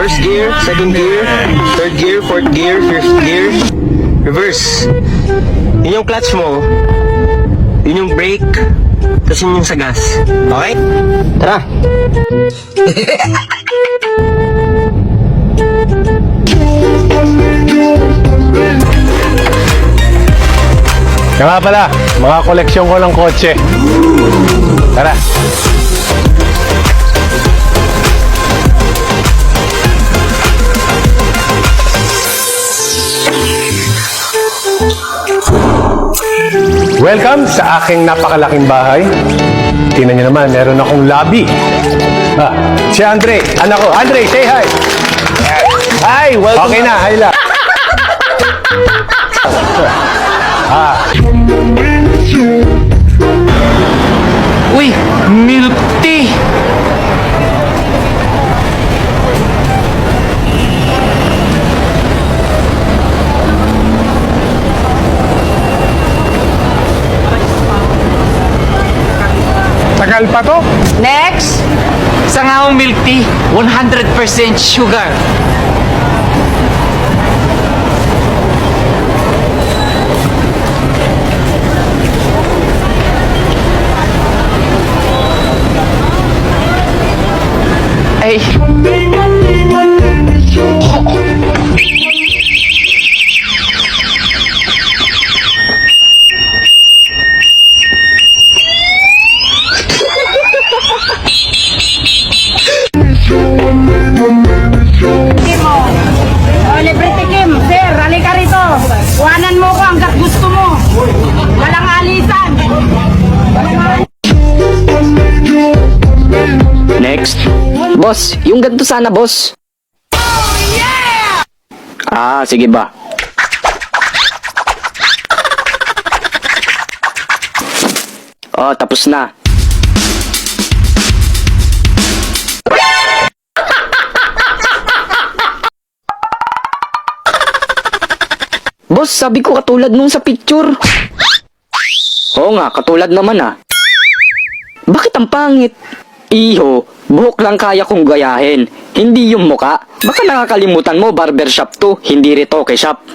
First gear, second gear, third gear, fourth gear, fifth gear. Reverse. Yun yung clutch mo. Yun yung brake. Tapos yun yung sa gas. Okay? Tara! Kaya nga pala, mga koleksyon ko ng kotse. Tara. Welcome sa aking napakalaking bahay. Tingnan niyo naman, meron akong lobby. Si Andre, anak ko. Andre, say hi! Hi, welcome. Okay na, hi lang. Uy, milk tea! Tagal pa to. Next! Sangawang milk tea, 100% sugar. Ay! Libre tikim, sir, halika rito. Kuhanan mo ko hanggat gusto mo. Walang alisan. Next. Boss, yung ganito sana, boss. Sige ba. Tapos na. Boss, sabi ko katulad nung sa picture. Oo nga, katulad naman Bakit ang pangit? Iho, buhok lang kaya kong gayahin. Hindi yung muka. Baka nakakalimutan mo, barbershop to, hindi retoke shop.